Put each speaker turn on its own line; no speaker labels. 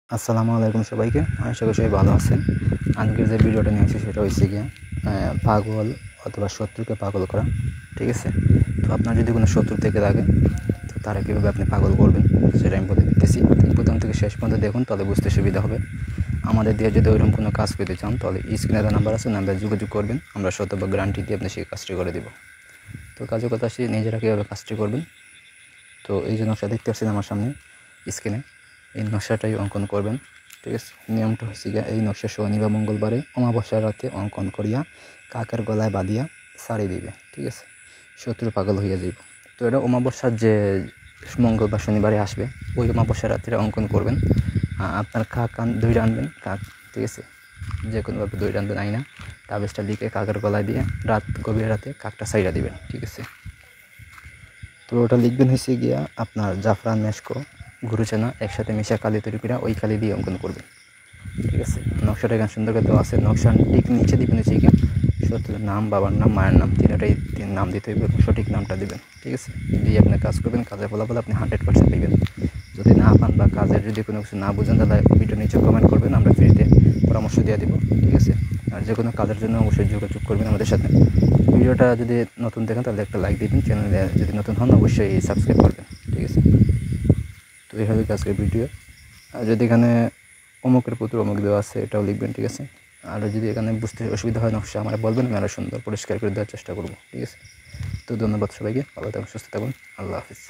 আসসালামু আলাইকুম সবাইকে। আশা করি সবাই ভালো আছেন। আজকের যে ভিডিওটা নিয়ে আসছি সেটা হচ্ছে গিয়ে পাগল অথবা শত্রুকে পাগল করা। ঠিক আছে? তো আপনার যদি কোনো শত্রু থেকে থাকে তো তারা কীভাবে আপনি পাগল করবেন সেটা আমি বলে দিতেছি। প্রথম থেকে শেষ পর্যন্ত দেখুন, তাহলে বুঝতে সুবিধা হবে। আমাদের দিয়ে যদি ওইরকম কোনো কাজ করতে চান তাহলে স্ক্রিনে দেওয়া নাম্বার আছে, নাম্বারে যোগাযোগ করবেন। আমরা শতভাগ গ্যারান্টি দিয়ে আপনি সেই কাজটি করে দেবো। তো কাজের কথা আসি, নিজেরা কীভাবে কাজটি করবেন। তো এই যে নকশা দেখতে পাচ্ছেন আমার সামনে স্ক্রিনে, এই নকশাটাই অঙ্কন করবেন। ঠিক আছে? নিয়মটা হচ্ছে গিয়ে, এই নকশা শনিবার মঙ্গলবারে অমাবস্যার রাতে অঙ্কন করিয়া কাকের গলায় বাঁধিয়া সারি দিবে। ঠিক আছে? শত্রু পাগল হইয়া যাইব। তো এটা অমাবস্যার যে মঙ্গলবার শনিবারে আসবে ওই অমাবস্যার রাত্রে অঙ্কন করবেন। আপনার কাক দইটা আনবেন, কাক। ঠিক আছে? যে কোনোভাবে দইটা আনবেন, আইনা তাবিজটা লিখে কাকের গলায় দিয়ে গভীর রাতে কাকটা সাইডা দিবেন। ঠিক আছে? তো ওটা লিখবেন হচ্ছে গিয়া আপনার জাফরান মেশকো গুরুচেনা একসাথে মিশা কালি তৈরি করে ওই কালি দিয়ে অঙ্কন করবেন। ঠিক আছে? নকশাটা এখানে সুন্দর করে দেওয়া আছে। নকশার ঠিক নিচে দিবেন হচ্ছে গিয়া শত্রুর নাম, বাবার নাম, মায়ের নাম, তিনটাই নাম দিতে হইবে এবং সঠিক নামটা দিবেন। ঠিক আছে? দিয়ে আপনি কাজ করবেন, কাজের ফলাফল আপনি 100% পাইবেন। যদি না পান বা কাজের যদি কোনো কিছু না বুঝেন তাহলে ভিডিও নিচে কমেন্ট করবেন, আমরা ফ্রিতে পরামর্শ দিয়ে দেবো। ঠিক আছে? আর যে কোনো কাজের জন্য অবশ্যই যোগাযোগ করবেন আমাদের সাথে। ভিডিওটা যদি নতুন দেখেন তাহলে একটা লাইক দিবেন, চ্যানেলে যদি নতুন হন অবশ্যই সাবস্ক্রাইব করবেন। ঠিক আছে? তো এইভাবে আজকের ভিডিও। আর যদি এখানে অমুকের পুত্র অমুক দেওয়া আছে এটাও লিখবেন। ঠিক আছে? আর যদি এখানে বুঝতে অসুবিধা হয় নকশা আমার বলবেন, আমি আরও সুন্দর পরিষ্কার করে দেওয়ার চেষ্টা করব। ঠিক আছে? তো ধন্যবাদ সবাইকে, ভালো থাকুন, সুস্থ থাকুন, আল্লাহ হাফিজ।